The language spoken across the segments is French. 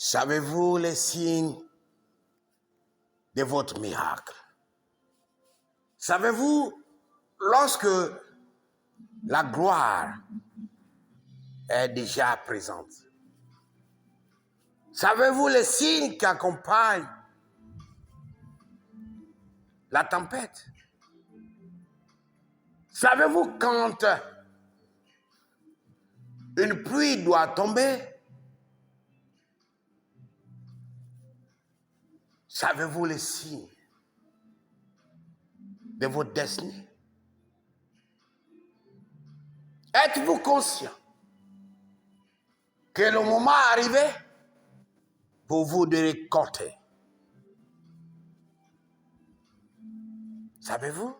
Savez-vous les signes de votre miracle? Savez-vous, lorsque la gloire est déjà présente? Savez-vous les signes qui accompagnent la tempête? Savez-vous quand une pluie doit tomber? Savez-vous les signes de votre destinée? Êtes-vous conscient que le moment est arrivé pour vous de récolter? Savez-vous?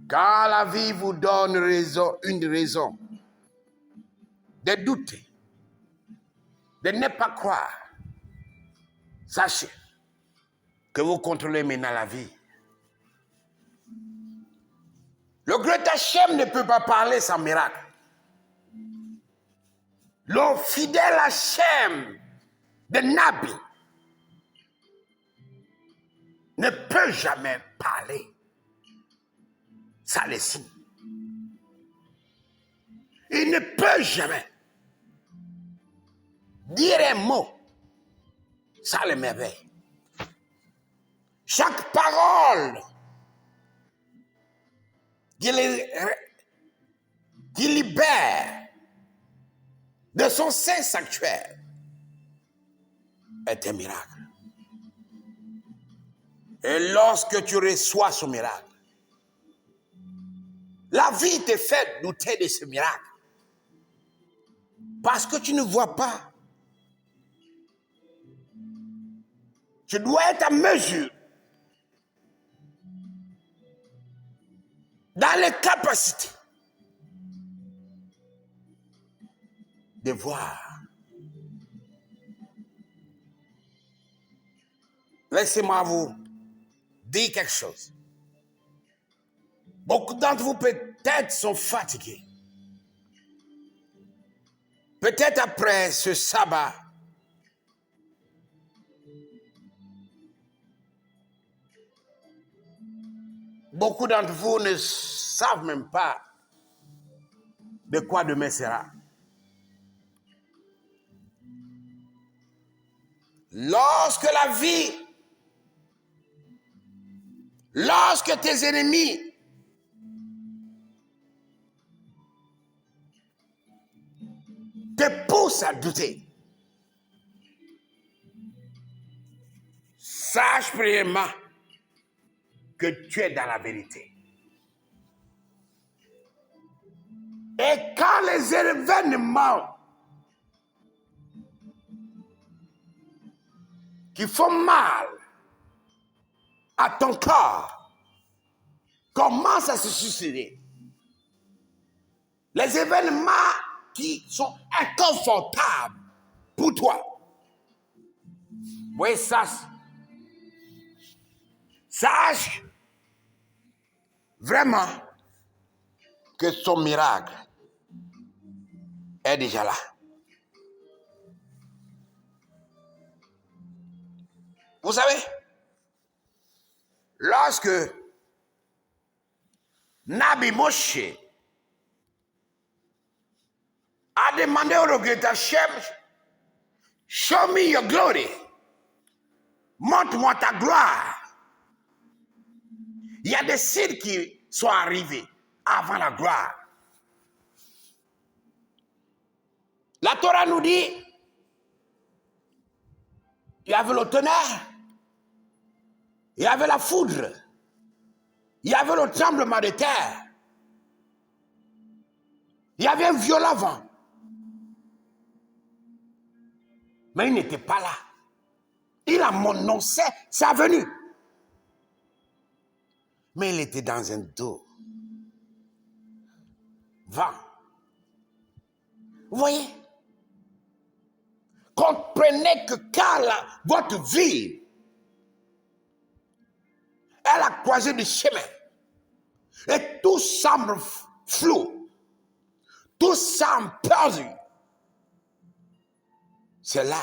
Quand la vie vous donne une raison de douter, de ne pas croire, sachez que vous contrôlez maintenant la vie. Le grand Hachem ne peut pas parler sans miracle. Le fidèle Hachem de Nabi ne peut jamais parler sans les signes. Il ne peut jamais dire un mot sans les merveilles. Chaque parole qu'il libère de son saint sanctuaire est un miracle. Et lorsque tu reçois ce miracle, la vie te fait douter de ce miracle. Parce que tu ne vois pas. Tu dois être en mesure, dans les capacités, de voir. Laissez-moi vous dire quelque chose. Beaucoup d'entre vous peut-être sont fatigués. Peut-être après ce sabbat, beaucoup d'entre vous ne savent même pas de quoi demain sera. Lorsque la vie, lorsque tes ennemis te poussent à douter, sache premièrement que tu es dans la vérité. Et quand les événements qui font mal à ton corps commencent à se succéder, les événements qui sont inconfortables pour toi, oui, sache vraiment que son miracle est déjà là. Vous savez, lorsque Nabi Moshe a demandé au regret Hachem, show me your glory, montre-moi ta gloire. Il y a des signes qui sont arrivés avant la gloire. La Torah nous dit, il y avait le tonnerre, il y avait la foudre, il y avait le tremblement de terre, il y avait un violent vent. Mais il n'était pas là. Il a annoncé sa venue. Mais il était dans un dos. Vent. Vous voyez? Comprenez que quand votre vie est la croisée du chemin et tout semble flou, tout semble perdu, c'est là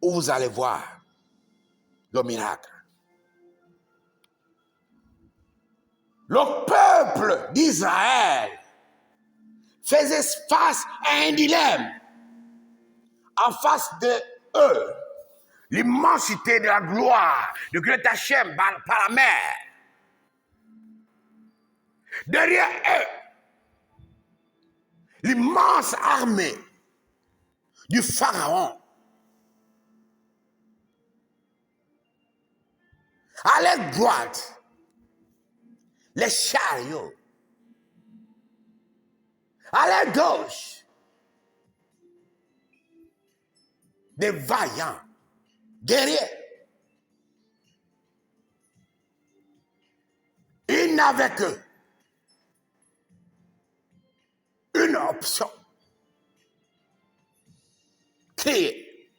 où vous allez voir le miracle. Le peuple d'Israël faisait face à un dilemme. En face de eux, l'immensité de la gloire de Great Hachem par la mer. Derrière eux, l'immense armée du Pharaon. À leur droite, les chariots. À leur gauche, des vaillants guerriers. Ils n'avaient que une option. Crier.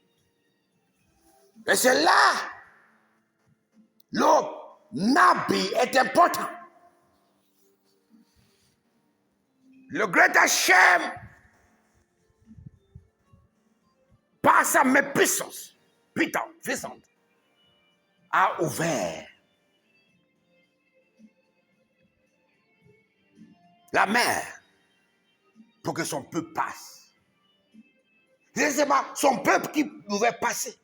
Et c'est là le Nabi est important. Le Great Hachem, par sa puissance, puissante, a ouvert la mer pour que son peuple passe. C'est pas son peuple qui pouvait passer.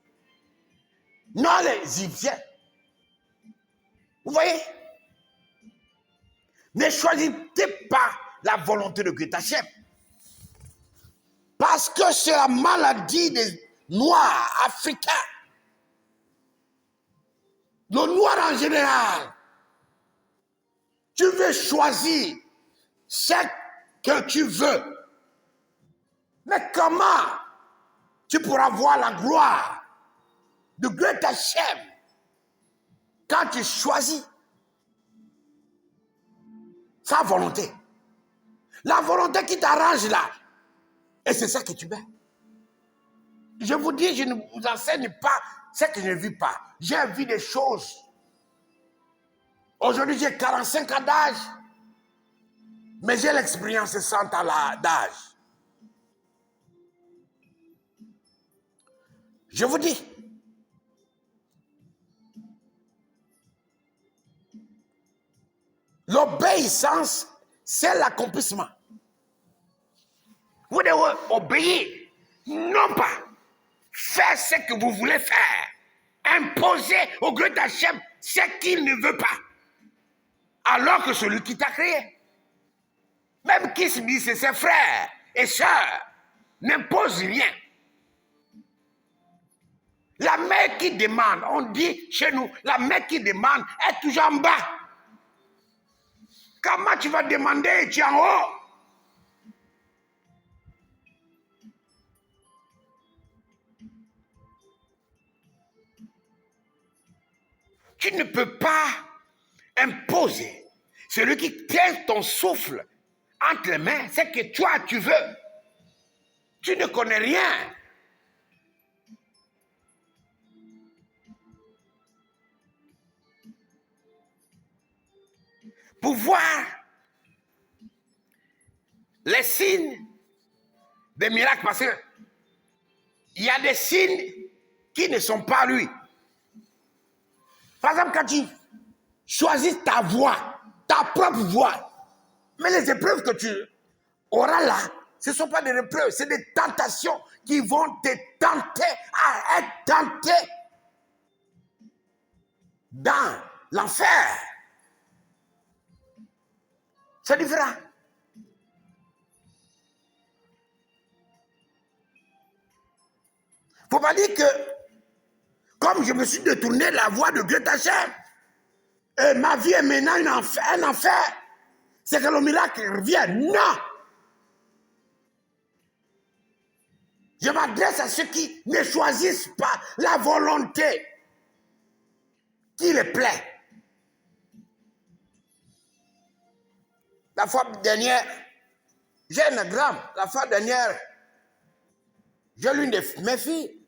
Non les Égyptiens. Vous voyez? Ne choisissez pas la volonté de Great Hachem. Parce que c'est la maladie des Noirs africains. Le Noir en général. Tu veux choisir ce que tu veux. Mais comment tu pourras voir la gloire de Great Hachem quand tu choisis sa volonté? La volonté qui t'arrange là. Et c'est ça que tu veux. Je vous dis, je ne vous enseigne pas ce que je ne vis pas. J'ai vu des choses. Aujourd'hui, j'ai 45 ans d'âge. Mais j'ai l'expérience de 100 ans d'âge. Je vous dis. L'obéissance, c'est l'accomplissement. Vous devez obéir, non pas faire ce que vous voulez faire, imposer au Great Hachem ce qu'il ne veut pas, alors que celui qui t'a créé, même qui se dit c'est ses frères et sœurs, n'impose rien. La main qui demande, on dit chez nous, la main qui demande est toujours en bas. Comment tu vas demander et tu es en haut? Tu ne peux pas imposer. Celui qui tient ton souffle entre les mains, c'est que toi, tu veux. Tu ne connais rien. Pour voir les signes des miracles, parce que il y a des signes qui ne sont pas lui. Par exemple, quand tu choisis ta voie, ta propre voie, mais les épreuves que tu auras là, ce ne sont pas des épreuves, c'est des tentations qui vont te tenter à être tenté dans l'enfer. C'est différent. Il ne faut pas dire que, comme je me suis détourné de la voie de Great Hachem, et ma vie est maintenant un enfer, c'est que le miracle revient. Non! Je m'adresse à ceux qui ne choisissent pas la volonté qui les plaît. La fois dernière, j'ai un exemple. La fois dernière, j'ai l'une de mes filles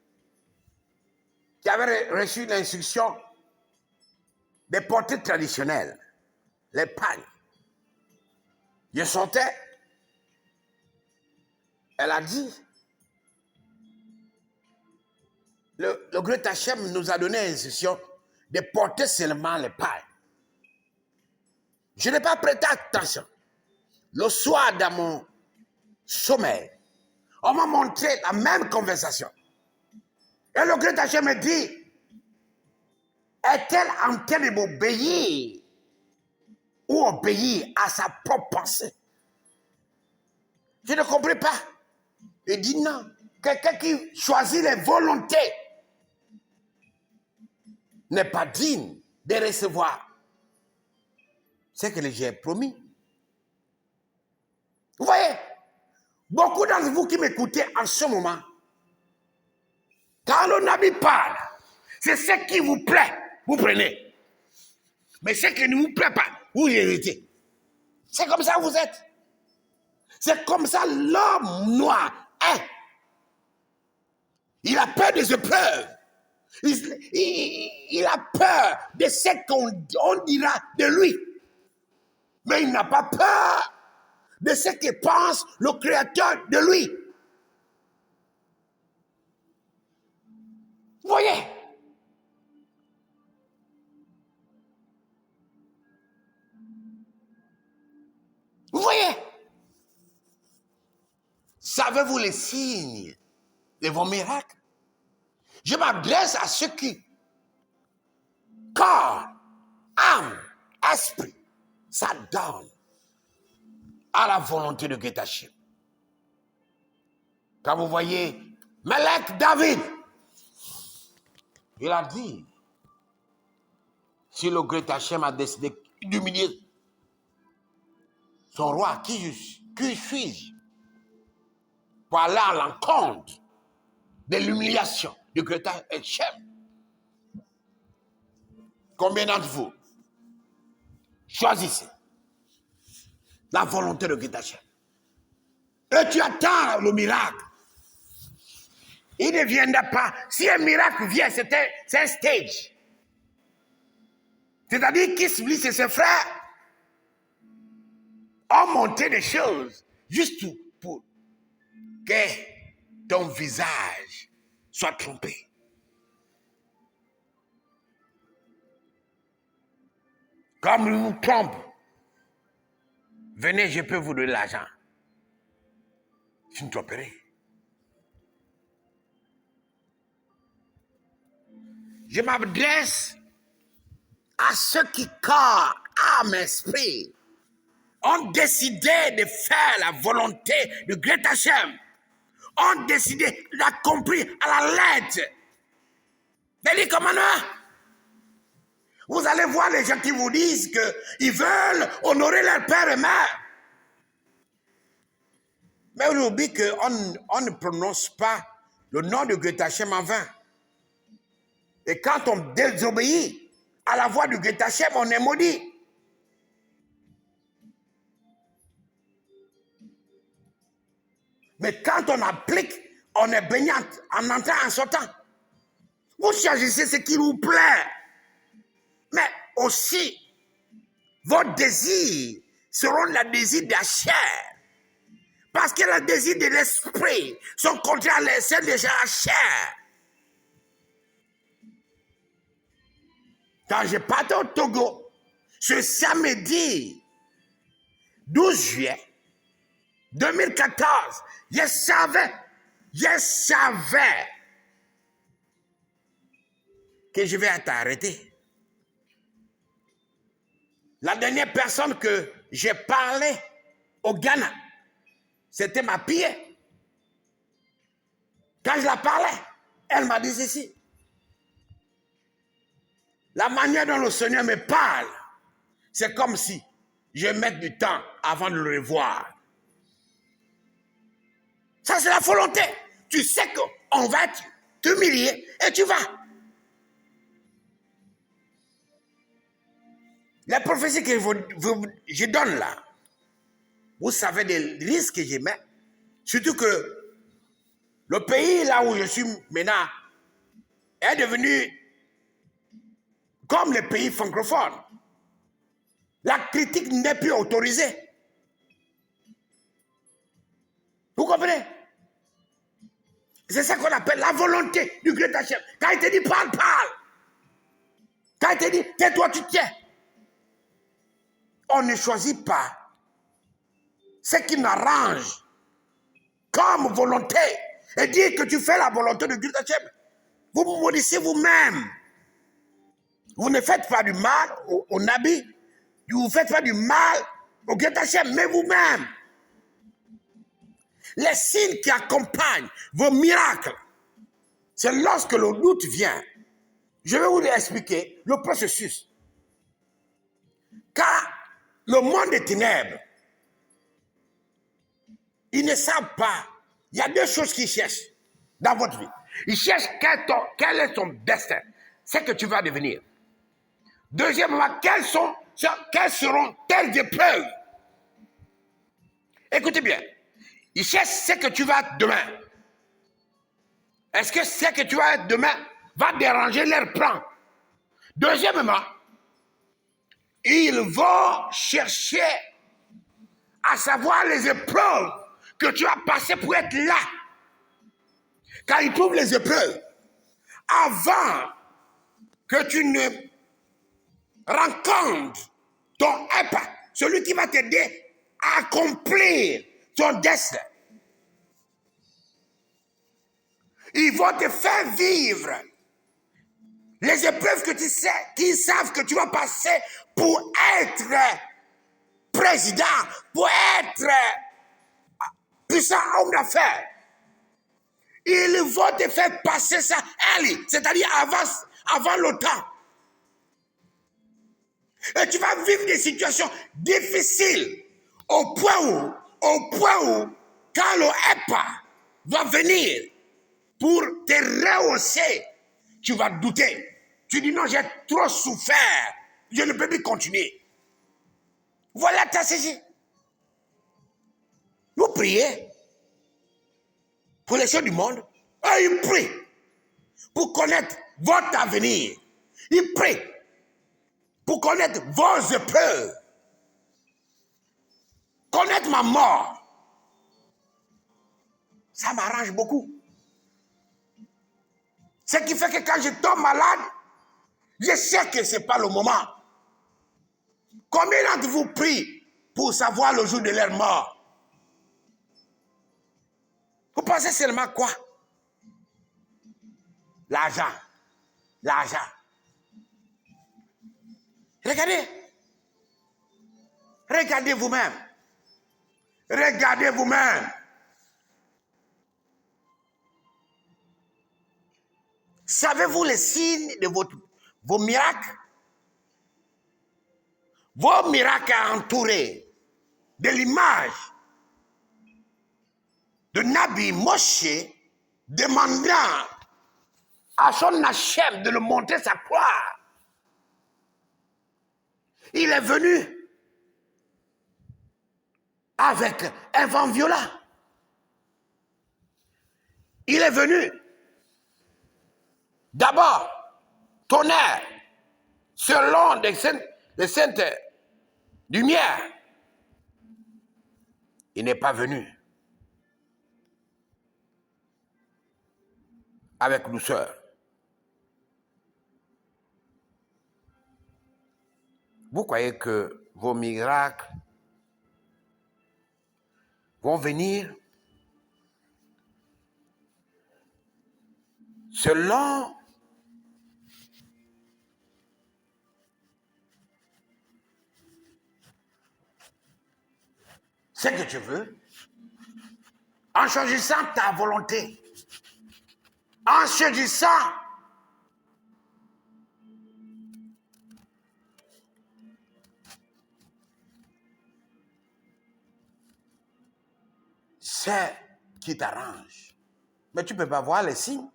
qui avait reçu l'instruction des portées traditionnelles, les pagnes. Je sortais, Elle a dit, le Great Hachem nous a donné l'instruction de porter seulement les pailles. Je n'ai pas prêté attention. Le soir, dans mon sommeil, on m'a montré la même conversation. Et le Great Hachem me dit, est-elle en train de m'obéir ou obéir à sa propre pensée? Je ne comprends pas. Il dit non. Quelqu'un qui choisit les volontés n'est pas digne de recevoir ce que j'ai promis. Vous voyez, beaucoup d'entre vous qui m'écoutez en ce moment, quand le Nabi parle, c'est ce qui vous plaît, vous prenez. Mais ce qui ne vous plaît pas, vous héritez. C'est comme ça que vous êtes. C'est comme ça l'homme noir est. Il a peur des épreuves. Il a peur de ce qu'on dira de lui. Mais il n'a pas peur de ce que pense le Créateur de lui. Vous voyez? Vous voyez? Savez-vous les signes de vos miracles? Je m'adresse à ceux qui, corps, âme, esprit, s'adonnent à la volonté de Great Hachem. Quand vous voyez Melech David, il a dit, si le Great Hachem a décidé d'humilier son roi, qui suis-je pour aller à l'encontre de l'humiliation du Great Hachem? Combien d'entre vous choisissez la volonté de Great Hachem? Et tu attends le miracle. Il ne viendra pas. Si un miracle vient, c'est un stage. C'est-à-dire qu'Isblis et ses frères ont monté des choses juste pour que ton visage soit trompé. Comme il vous trompe, venez, je peux vous donner l'argent. Je me tromperai. Je m'adresse à ceux qui, corps, âme, esprit, ont décidé de faire la volonté de Great Hachem, ont décidé d'accomplir à la lettre les commandements. Vous allez voir les gens qui vous disent qu'ils veulent honorer leur père et mère. Mais on oublie qu'on ne prononce pas le nom de Great Hachem en vain. Et quand on désobéit à la voix du Great Hachem, on est maudit. Mais quand on applique, on est béni en entrant, en sortant. Vous choisissez ce qui vous plaît. Mais aussi, vos désirs seront les désirs de la chair. Parce que les désirs de l'esprit sont contraires à ceux de la chair. Quand je partais au Togo, ce samedi 12 juillet 2014, je savais que je vais être arrêté. La dernière personne que j'ai parlé au Ghana, c'était ma pied. Quand je la parlais, elle m'a dit ceci. La manière dont le Seigneur me parle, c'est comme si je mette du temps avant de le revoir. Ça, c'est la volonté. Tu sais qu'on va t'humilier et tu vas. La prophétie que je donne là, vous savez des risques que je mets. Surtout que le pays là où je suis maintenant est devenu comme les pays francophones. La critique n'est plus autorisée. Vous comprenez? C'est ça qu'on appelle la volonté du Great Hachem. Quand il te dit parle, parle. Quand il te dit tais-toi, tu tiens. On ne choisit pas ce qui m'arrange comme volonté et dire que tu fais la volonté de Great Hachem. Vous vous maudissez vous-même. Vous ne faites pas du mal au Nabi. Vous ne faites pas du mal au Great Hachem, mais vous-même. Les signes qui accompagnent vos miracles, c'est lorsque le doute vient. Je vais vous expliquer le processus. Car le monde des ténèbres, ils ne savent pas. Il y a deux choses qu'ils cherchent dans votre vie. Ils cherchent quel est ton destin, ce que tu vas devenir. Deuxièmement, quelles seront tes épreuves. Écoutez bien. Ils cherchent ce que tu vas être demain. Est-ce que ce que tu vas être demain va déranger leur plan? Deuxièmement, ils vont chercher à savoir les épreuves que tu as passées pour être là. Quand ils trouvent les épreuves, avant que tu ne rencontres ton épa, celui qui va t'aider à accomplir ton destin, ils vont te faire vivre les épreuves que tu sais, qu'ils savent que tu vas passer pour être président, pour être puissant homme d'affaires. Ils vont te faire passer ça, c'est-à-dire avant le temps. Et tu vas vivre des situations difficiles au point où, quand le EPA va venir pour te rehausser, tu vas douter. Tu dis non, j'ai trop souffert, je ne peux plus continuer. Voilà ta saisie. Vous priez pour les choses du monde. Eux, ils prient pour connaître votre avenir. Ils prient pour connaître vos épreuves. Connaître ma mort. Ça m'arrange beaucoup. Ce qui fait que quand je tombe malade, je sais que ce n'est pas le moment. Combien d'entre vous prient pour savoir le jour de leur mort? Vous pensez seulement quoi? L'argent. L'argent. Regardez. Regardez vous-même. Regardez vous-même. Savez-vous les signes de vos miracles? Vos miracles entourés de l'image de Nabi Moshe demandant à son Hachem de le montrer sa gloire. Il est venu avec un vent violent. Il est venu d'abord tonnerre selon les saintes lumières. Il n'est pas venu avec douceur. Vous croyez que vos miracles vont venir selon ce que tu veux, en choisissant ta volonté, en choisissant ce qui t'arrange. Mais tu ne peux pas voir les signes.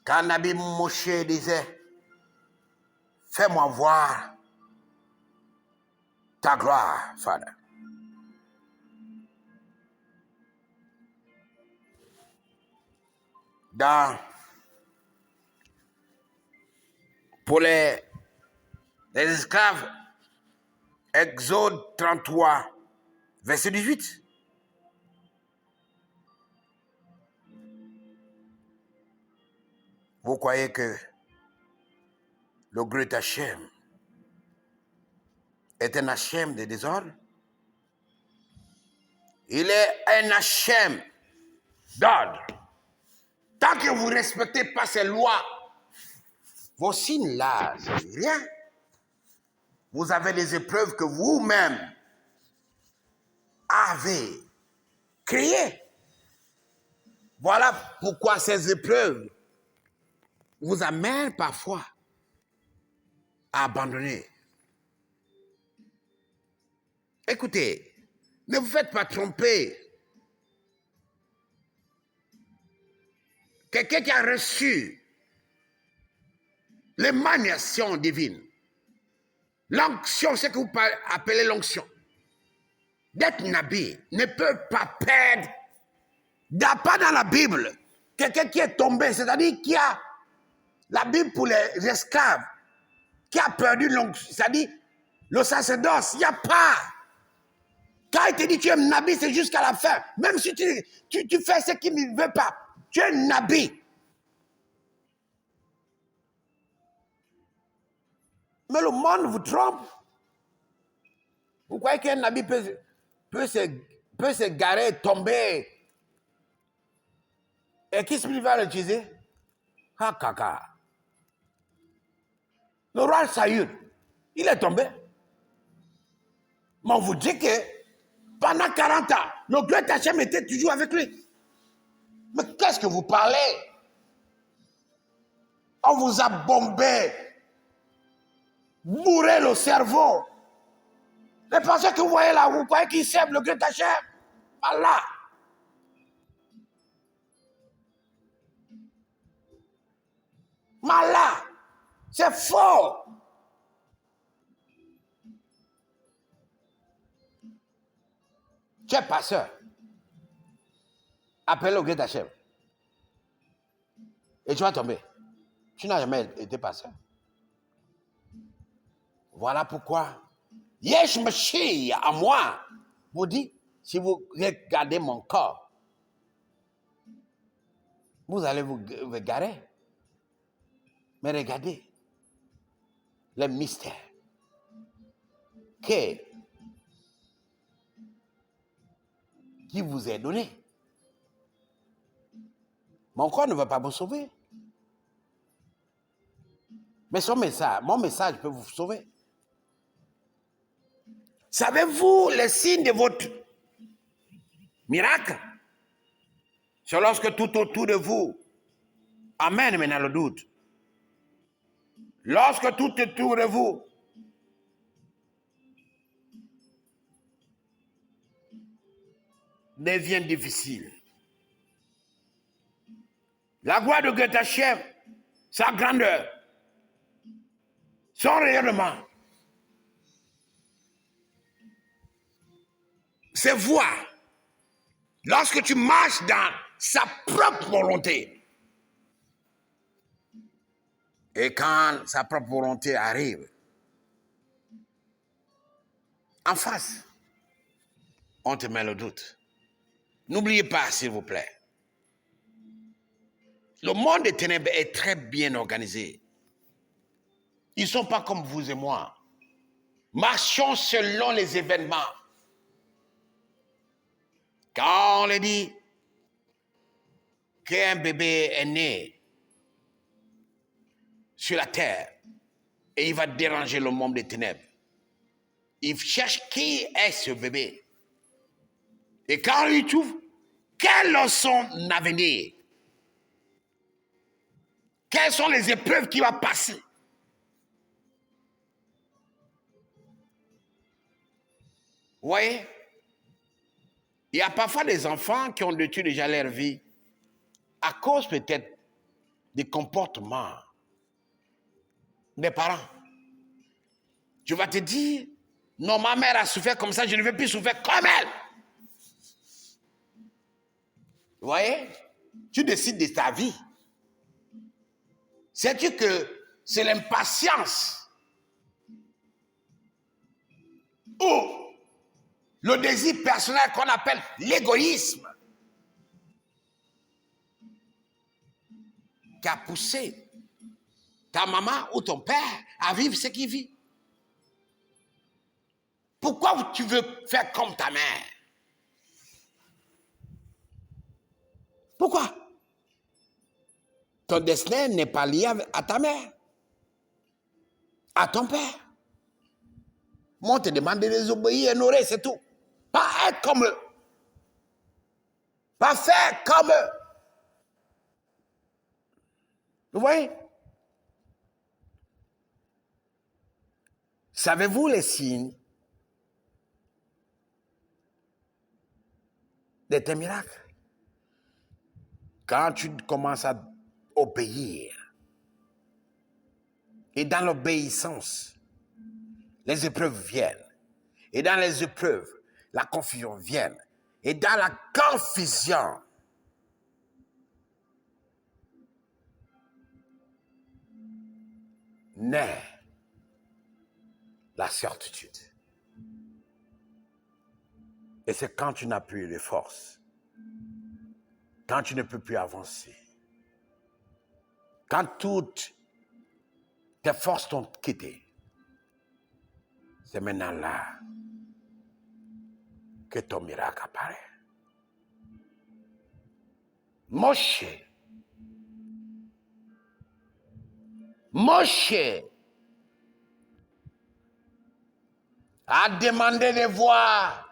Quand Nabi Moshe disait, fais-moi voir ta gloire, Father. Pour les esclaves, Exode 33, Verset 18. Vous croyez que le Great Hachem est un Hachem de désordre? Il est un Hachem d'ordre. Tant que vous ne respectez pas ses lois, vos signes là, c'est rien. Vous avez des épreuves que vous-même avez créées. Voilà pourquoi ces épreuves vous amènent parfois à abandonner. Écoutez, ne vous faites pas tromper. Quelqu'un qui a reçu l'émanation divine, l'onction, c'est ce que vous appelez l'onction, d'être nabi, ne peut pas perdre. Il n'y a pas dans la Bible quelqu'un qui est tombé, c'est-à-dire qui a la Bible pour les esclaves, qui a perdu l'onction, c'est-à-dire le sacerdoce. Il n'y a pas. Quand il te dit tu es nabi, c'est jusqu'à la fin. Même si tu fais ce qu'il ne veut pas, tu es nabi. Mais le monde vous trompe. Vous croyez qu'un nabi peut se garer, tomber. Et qui va l'utiliser? Ah, caca. Le roi Saül, il est tombé. Mais on vous dit que pendant 40 ans, le Great Hachem était toujours avec lui. Mais qu'est-ce que vous parlez? On vous a bombé, bourré le cerveau. Les personnes que vous voyez là, vous croyez qu'ils servent le Great Hachem? Allah. Malin, c'est faux. Tu es pasteur. Appelle le Great Hachem. Et tu vas tomber. Tu n'as jamais été pasteur. Voilà pourquoi Yesh Mashiach à moi vous dit, si vous regardez mon corps, vous allez vous garer. Mais regardez le mystère qui vous est donné. Mon corps ne va pas vous sauver. Mais mon message peut vous sauver. Savez-vous les signes de votre miracle? C'est lorsque tout autour de vous amène maintenant le doute. Lorsque tout autour de vous devient difficile. La gloire de Great Hachem, sa grandeur, son rayonnement, ses voies, lorsque tu marches dans sa propre volonté, et quand sa propre volonté arrive, en face, on te met le doute. N'oubliez pas, s'il vous plaît, le monde des ténèbres est très bien organisé. Ils ne sont pas comme vous et moi. Marchons selon les événements. Quand on le dit qu'un bébé est né sur la terre et il va déranger le monde des ténèbres, il cherche qui est ce bébé. Et quand il trouve, quel est son avenir? Quelles sont les épreuves qu'il va passer? Vous voyez? Il y a parfois des enfants qui ont détruit déjà leur vie à cause peut-être des comportements des parents. Tu vas te dire, non, ma mère a souffert comme ça, je ne veux plus souffrir comme elle. Vous voyez? Tu décides de ta vie. Sais-tu que c'est l'impatience ou le désir personnel qu'on appelle l'égoïsme, qui a poussé ta maman ou ton père à vivre ce qu'il vit. Pourquoi tu veux faire comme ta mère? Pourquoi? Ton destin n'est pas lié à ta mère, à ton père. Moi, on te demande de les obéir et honorer, c'est tout. Pas être comme eux. Pas faire comme eux. Vous voyez? Savez-vous les signes de tes miracles? Quand tu commences à obéir, et dans l'obéissance, les épreuves viennent. Et dans les épreuves, la confusion vient. Et dans la confusion, naît la certitude. Et c'est quand tu n'as plus de force, quand tu ne peux plus avancer, quand toutes tes forces t'ont quitté, c'est maintenant là que ton miracle apparaît. Moshe a demandé de voir.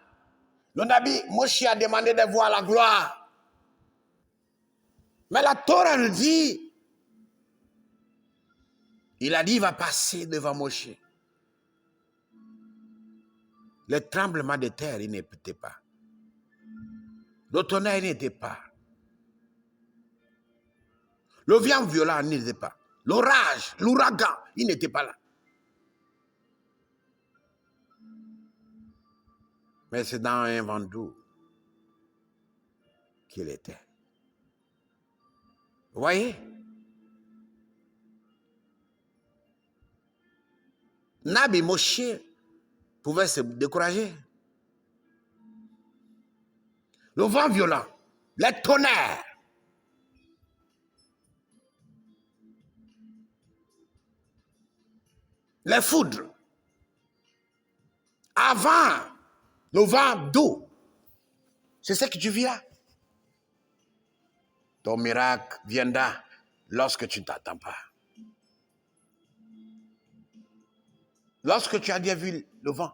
Le Nabi Moshe a demandé de voir la gloire. Mais la Torah nous dit, il a dit, il va passer devant Moshe. Le tremblement de terre, il n'était pas. Le tonnerre, il n'était pas. Le vent violent, il n'était pas. L'orage, l'ouragan, il n'était pas là. Mais c'est dans un vent doux qu'il était. Vous voyez? Nabi Moshe pouvait se décourager. Le vent violent, les tonnerres, les foudres. Avant le vent doux, c'est ce que tu vis là. Ton miracle viendra lorsque tu ne t'attends pas. Lorsque tu as déjà vu le vent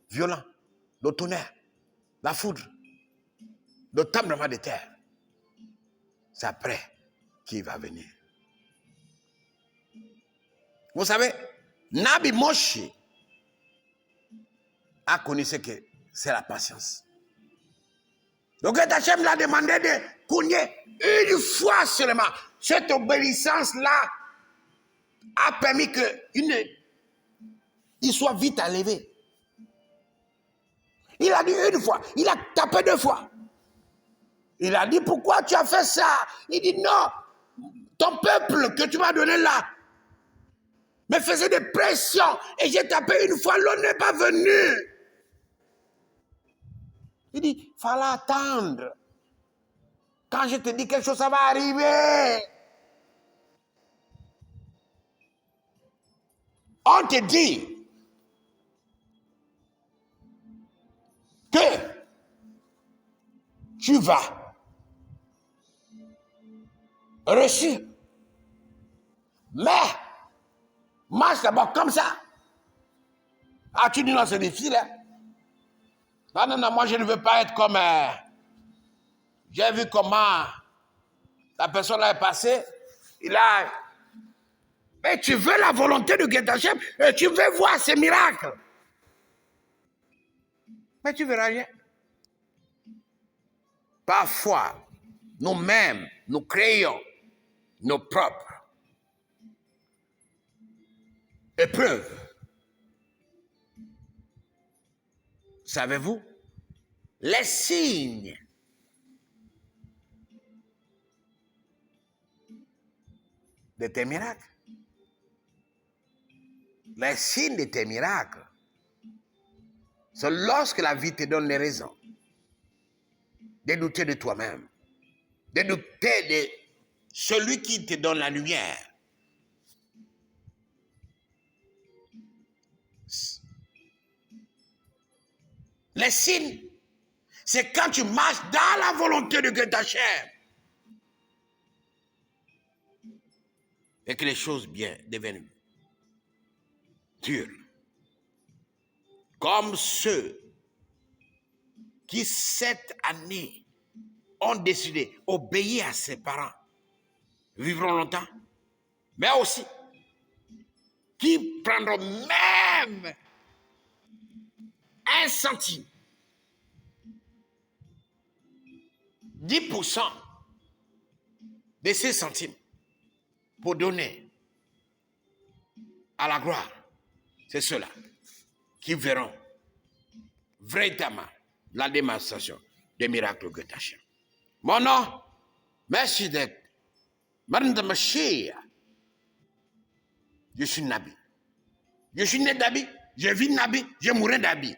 violent, le tonnerre, la foudre, le tremblement de terre, c'est après qu'il va venir. Vous savez, Nabi Moshe a connu ce que c'est la patience. Donc Hachem l'a demandé de cogner une fois seulement. Cette obéissance-là a permis qu'il soit vite enlevé. Il a dit une fois, il a tapé 2 fois. Il a dit, pourquoi tu as fait ça? Il dit, non, ton peuple que tu m'as donné là me faisait des pressions et j'ai tapé une fois, l'eau n'est pas venue. Il dit, il fallait attendre. Quand je te dis quelque chose, ça va arriver. On te dit que tu vas reçu. Mais, marche d'abord comme ça. Ah, tu dis non, c'est difficile. Hein? Non, moi je ne veux pas être comme... j'ai vu comment la personne est passée. Il a... Mais tu veux la volonté de Hachem et tu veux voir ces miracles. Mais tu verras rien. Parfois, nous-mêmes, nous créons nos propres épreuves. Savez-vous, les signes de tes miracles, les signes de tes miracles C'est lorsque la vie te donne les raisons de douter de toi-même, de douter de celui qui te donne la lumière. Les signes, c'est quand tu marches dans la volonté de Dieu, ta chair, et que les choses bien deviennent dures. Comme ceux qui, cette année, ont décidé d'obéir à ses parents, vivront longtemps, mais aussi qui prendront même 1 centime, 10% de ces centimes pour donner à la gloire. C'est ceux-là qui verront véritablement la démonstration des miracles de Hachem. Mon nom, merci d'être Madame de Mashiach. Je suis Nabi. Je suis né d'Abi, je vis Nabi, je mourrai d'Abi.